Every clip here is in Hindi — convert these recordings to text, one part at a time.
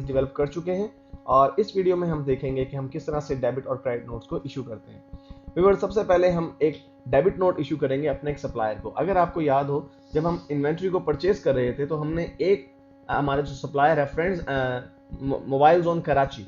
डेवलप कर चुके हैं और इस वीडियो में हम देखेंगे कि हम किस तरह से डेबिट और क्रेडिट नोट्स को इशू करते हैं। व्यूअर्स, सबसे पहले हम एक डेबिट नोट इशू करेंगे अपने एक सप्लायर को। अगर आपको याद हो, जब हम इन्वेंट्री को परचेज कर रहे थे तो हमने एक हमारे जो सप्लायर है फ्रेंड्स मोबाइल जोन कराची,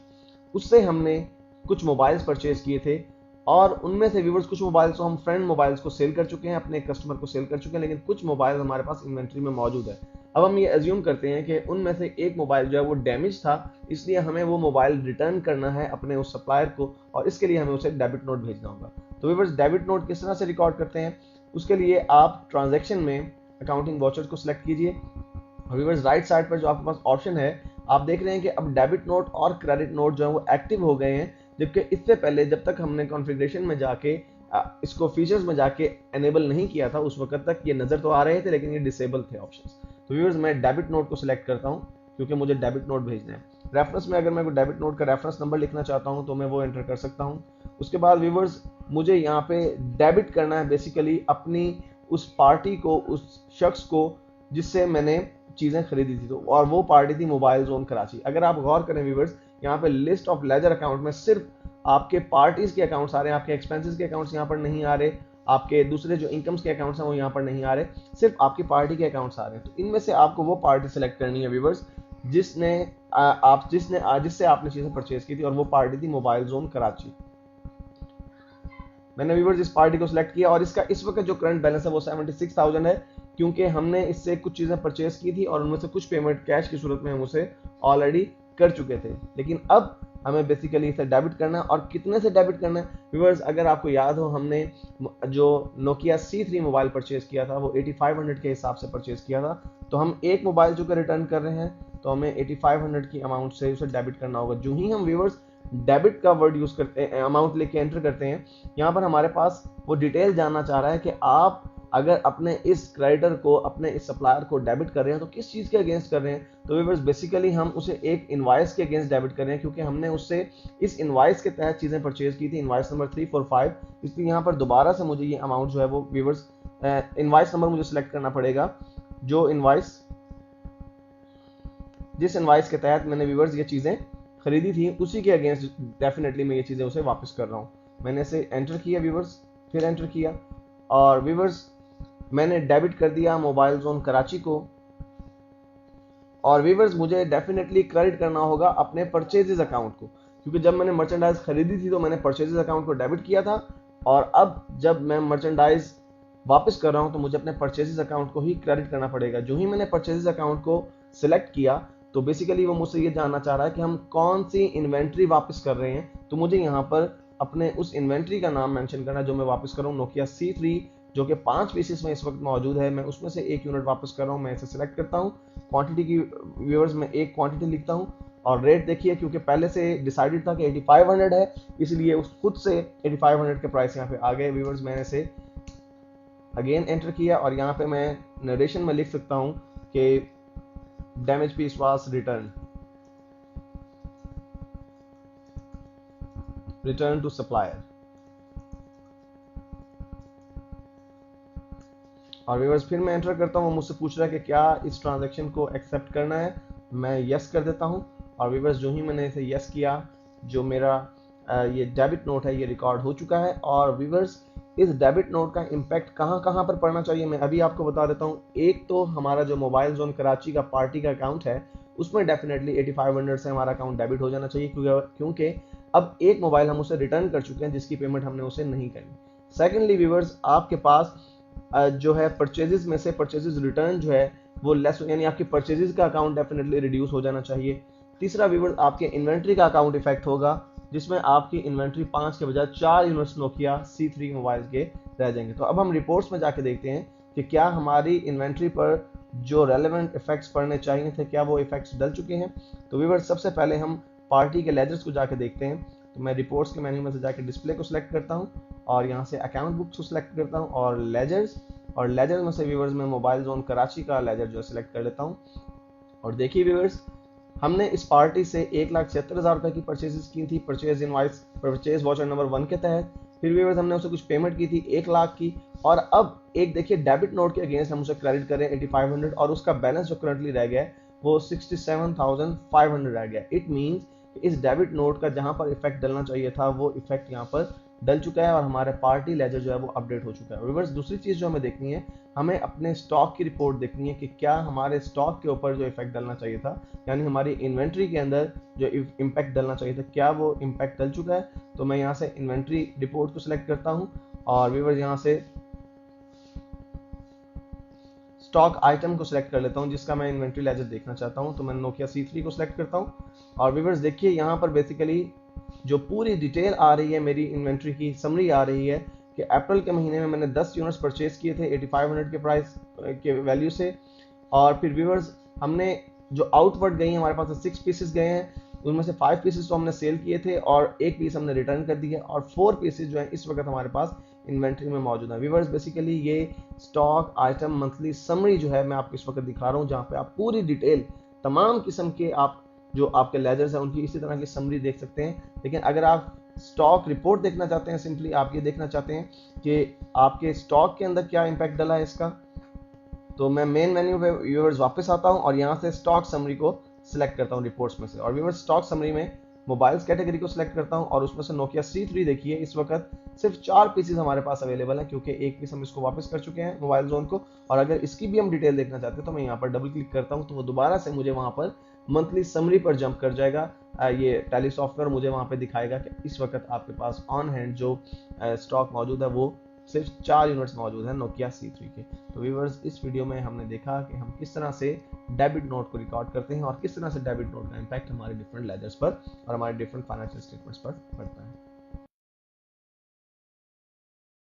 उससे हमने कुछ मोबाइल्स परचेज किए थे और उनमें से व्यूअर्स कुछ मोबाइल्स तो हम फ्रेंड मोबाइल्स को सेल कर चुके हैं, अपने कस्टमर को सेल कर चुके हैं, लेकिन कुछ मोबाइल हमारे पास इन्वेंट्री में मौजूद है। अब हम ये एज्यूम करते हैं कि उनमें से एक मोबाइल जो है वो डैमेज था, इसलिए हमें वो मोबाइल रिटर्न करना है अपने उस सप्लायर को और इसके लिए हमें उसे डेबिट नोट भेजना होगा। तो व्यूअर्स, डेबिट नोट किस तरह से रिकॉर्ड करते हैं, उसके लिए आप ट्रांजैक्शन में अकाउंटिंग वाउचर को सिलेक्ट कीजिए और व्यूअर्स राइट साइड पर जो आपके पास ऑप्शन है, आप देख रहे हैं कि अब डेबिट नोट और क्रेडिट नोट जो है वो एक्टिव हो गए हैं, जबकि इससे पहले जब तक हमने कॉन्फ़िगरेशन में जाके इसको फीचर्स में जाके एनेबल नहीं किया था, उस वक्त तक ये नजर तो आ रहे थे लेकिन ये डिसेबल थे ऑप्शंस। तो व्यूअर्स, मैं डेबिट नोट को सिलेक्ट करता हूं क्योंकि मुझे डेबिट नोट भेजना है। रेफरेंस में अगर मैं डेबिट नोट का रेफरेंस नंबर लिखना चाहता हूं तो मैं वो एंटर कर सकता हूं। उसके बाद व्यूअर्स, मुझे यहाँ पे डेबिट करना है बेसिकली अपनी उस पार्टी को, उस शख्स को जिससे मैंने चीजें खरीदी थी, तो और वो पार्टी थी मोबाइल जोन कराची। अगर आप गौर करें व्यूअर्स, यहाँ पे लिस्ट ऑफ लेजर अकाउंट में सिर्फ आपके पार्टीज के अकाउंट्स आ रहे हैं, आपके एक्सपेंसेस के अकाउंट्स यहाँ पर नहीं आ रहे, आपके दूसरे जो इनकम्स के अकाउंट्स हैं वो यहाँ पर नहीं आ रहे, सिर्फ आपकी पार्टी के अकाउंट्स आ रहे हैं। तो इनमें से आपको वो पार्टी सेलेक्ट करनी है व्यूअर्स जिससे आपने चीजें परचेज की थी और वो पार्टी थी मोबाइल जोन कराची। मैंने व्यूअर्स इस पार्टी को सिलेक्ट किया और इसका इस वक्त जो करंट बैलेंस है वो 76,000 है, क्योंकि हमने इससे कुछ चीजें परचेज की थी और उनमें से कुछ पेमेंट कैश की सूरत में हम उसे ऑलरेडी कर चुके थे। लेकिन अब हमें बेसिकली इसे डेबिट करना है और कितने से डेबिट करना है व्यूअर्स, अगर आपको याद हो, हमने जो नोकिया C3 मोबाइल परचेज किया था वो 8500 के हिसाब से परचेज किया था। तो हम एक मोबाइल जो रिटर्न कर रहे हैं तो हमें 8500 की अमाउंट से उसे डेबिट करना होगा। जो ही हम व्यूअर्स डेबिट का वर्ड यूज करते हैं, अमाउंट लेके एंटर करते हैं, यहाँ पर हमारे पास वो डिटेल जानना चाह रहा है कि आप अगर अपने इस क्रेडिटर को, अपने इस सप्लायर को डेबिट कर रहे हैं तो किस चीज के अगेंस्ट कर रहे हैं। तो व्यूअर्स, बेसिकली हम उसे एक इनवॉइस के अगेंस्ट डेबिट कर रहे हैं, क्योंकि हमने उससे इस इनवॉइस के तहत चीजें परचेज की थी, इनवॉइस नंबर 345। इसलिए यहाँ पर दोबारा से मुझे ये अमाउंट जो है वो व्यूअर्स इनवॉइस नंबर मुझे सिलेक्ट करना पड़ेगा, जिस इनवॉइस के तहत मैंने व्यूअर्स ये चीजें खरीदी थी उसी के अगेंस्ट डेफिनेटली मैं ये चीजें उसे वापस कर रहा हूँ। मैंने इसे एंटर किया व्यूअर्स, फिर एंटर किया और व्यूअर्स मैंने डेबिट कर दिया मोबाइल जोन कराची को। और व्यूअर्स, मुझे डेफिनेटली क्रेडिट करना होगा अपने परचेजेस अकाउंट को, क्योंकि जब मैंने मर्चेंडाइज खरीदी थी तो मैंने परचेजेस अकाउंट को डेबिट किया था और अब जब मैं मर्चेंडाइज वापस कर रहा हूं तो मुझे अपने परचेजेस अकाउंट को ही क्रेडिट करना पड़ेगा। जो ही मैंने परचेजेस अकाउंट को सिलेक्ट किया तो बेसिकली वो मुझसे ये जानना चाह रहा है कि हम कौन सी इन्वेंट्री वापस कर रहे हैं। तो मुझे यहाँ पर अपने उस इन्वेंट्री का नाम मेंशन करना जो मैं वापस कर रहा हूँ, नोकिया C3 जो कि 5 पीसेस में इस वक्त मौजूद है, मैं उसमें से एक यूनिट वापस कर रहा हूँ। मैं इसे सिलेक्ट करता हूँ, क्वांटिटी की व्यूअर्स में एक क्वांटिटी लिखता हूँ और रेट देखिए, क्योंकि पहले से डिसाइडेड था कि 8500 है, इसलिए उस खुद से 8500 के प्राइस यहाँ पे आ गए। व्यूअर्स, मैंने इसे अगेन एंटर किया और यहाँ पे मैं नरेशन में लिख सकता हूँ कि damage piece was return to supplier. और व्यूअर्स, फिर मैं एंटर करता हूँ, मुझसे पूछ रहा है कि क्या इस ट्रांजैक्शन को एक्सेप्ट करना है। मैं यस कर देता हूँ और व्यूअर्स, जो ही मैंने इसे यस किया, जो मेरा ये डेबिट नोट है ये रिकॉर्ड हो चुका है। और व्यूअर्स, इस डेबिट नोट का इम्पैक्ट कहाँ कहाँ पर पड़ना चाहिए मैं अभी आपको बता देता हूँ। एक तो हमारा जो मोबाइल जोन कराची का पार्टी का अकाउंट है उसमें डेफिनेटली 8500 से हमारा अकाउंट डेबिट हो जाना चाहिए, क्योंकि अब एक मोबाइल हम उसे रिटर्न कर चुके हैं जिसकी पेमेंट हमने उसे नहीं करी। सेकेंडली व्यूअर्स, आपके पास जो है परचेजेस में से परचेजेस रिटर्न जो है वो लेस, यानी आपकी परचेजेस का अकाउंट डेफिनेटली रिड्यूस हो जाना चाहिए। तीसरा व्यूअर्स, आपके इन्वेंट्री का अकाउंट इफेक्ट होगा, जिसमें आपकी इन्वेंट्री 5 के बजाय 4 यूनिट्स नोकिया C3 मोबाइल के रह जाएंगे। तो अब हम रिपोर्ट्स में जाके देखते हैं कि क्या हमारी इन्वेंट्री पर जो रेलेवेंट इफेक्ट्स पड़ने चाहिए थे, क्या वो इफेक्ट्स डल चुके हैं। तो व्यूअर्स, सबसे पहले हम पार्टी के लेजर्स को जाके देखते हैं। तो मैं रिपोर्ट्स के मेन्यू में से जाके डिस्प्ले को सिलेक्ट करता हूँ और यहाँ से अकाउंट बुक्स को सिलेक्ट करता हूँ और लेजर्स में से व्यूअर्स में मोबाइल जोन कराची का लेजर जो सिलेक्ट कर लेता हूँ। और देखिए व्यूअर्स, हमने इस पार्टी से 1,76,000 रुपए की परचेजेस की थी परचेज वाचर नंबर 1 के तहत। फिर व्यूअर्स, हमने उसे कुछ पेमेंट की थी 1 लाख की और अब एक देखिए डेबिट नोट के अगेंस्ट हम उसे क्रेडिट करें 8500 और उसका बैलेंस जो करंटली रह गया है वो 67,500 रह गया। इट मीन्स इस डेबिट नोट का जहां पर इफेक्ट डलना चाहिए था वो इफेक्ट यहाँ पर डल चुका है और हमारे पार्टी लेजर जो है वो अपडेट हो चुका है। व्यूअर्स, दूसरी चीज जो हमें देखनी है, हमें अपने स्टॉक की रिपोर्ट देखनी है कि क्या हमारे स्टॉक के ऊपर जो इफेक्ट डलना चाहिए था, यानी हमारी इन्वेंट्री के अंदर जो इम्पैक्ट डलना चाहिए था, क्या वो इम्पैक्ट डल चुका है। तो मैं यहाँ से इन्वेंट्री रिपोर्ट को सिलेक्ट करता हूँ और व्यूअर्स यहाँ से स्टॉक आइटम को सिलेक्ट कर लेता हूं जिसका मैं इन्वेंट्री लेजर देखना चाहता हूं। तो मैं नोकिया C3 को सिलेक्ट करता हूं और व्यूअर्स देखिए यहाँ पर बेसिकली जो पूरी डिटेल आ रही है, मेरी इन्वेंट्री की समरी आ रही है कि अप्रैल के महीने में मैंने 10 यूनिट्स परचेज किए थे 8500 के प्राइस के वैल्यू से। और फिर व्यूअर्स हमने जो आउटवर्ड गई हमारे पास 6 पीसेस गए हैं, उनमें से 5 पीसेस तो हमने सेल किए थे और 1 पीस हमने रिटर्न कर दिया और 4 पीसेस जो है इस वक्त हमारे पास इन्वेंट्री में मौजूद है। व्यूअर्स बेसिकली ये स्टॉक आइटम मंथली समरी जो है मैं आपको इस वक्त दिखा रहा हूँ, जहाँ पे आप पूरी डिटेल तमाम किस्म के आप जो आपके लेजर्स हैं उनकी इसी तरह की समरी देख सकते हैं। लेकिन अगर आप स्टॉक रिपोर्ट देखना चाहते हैं, सिंपली आप ये देखना चाहते हैं कि आपके स्टॉक के अंदर क्या इंपैक्ट डला है इसका, तो मैं मेन मेन्यू पे व्यूअर्स वापस आता हूं और यहां से स्टॉक समरी को सिलेक्ट करता हूं रिपोर्ट्स में से। और व्यूअर्स स्टॉक समरी में मोबाइल्स कैटेगरी को सिलेक्ट करता हूं और उसमें से नोकिया C3 देखिए इस वक्त सिर्फ 4 पीसेस हमारे पास अवेलेबल है, क्योंकि एक पीस हम इसको वापस कर चुके हैं मोबाइल जोन को। और अगर इसकी भी हम डिटेल देखना चाहते हैं तो मैं यहाँ पर डबल क्लिक करता हूँ तो वो दोबारा से मुझे वहां पर मंथली समरी पर जंप कर जाएगा। ये टैली सॉफ्टवेयर मुझे वहां पे दिखाएगा कि इस वक्त आपके पास ऑन हैंड जो स्टॉक मौजूद है वो सिर्फ 4 यूनिट्स मौजूद है नोकिया C3 के। तो व्यूअर्स, इस वीडियो में हमने देखा कि हम किस तरह से डेबिट नोट को रिकॉर्ड करते हैं और किस तरह से डेबिट नोट का इम्पैक्ट हमारे डिफरेंट लेजर्स पर और हमारे डिफरेंट फाइनेंशियल स्टेटमेंट्स पर पड़ता है।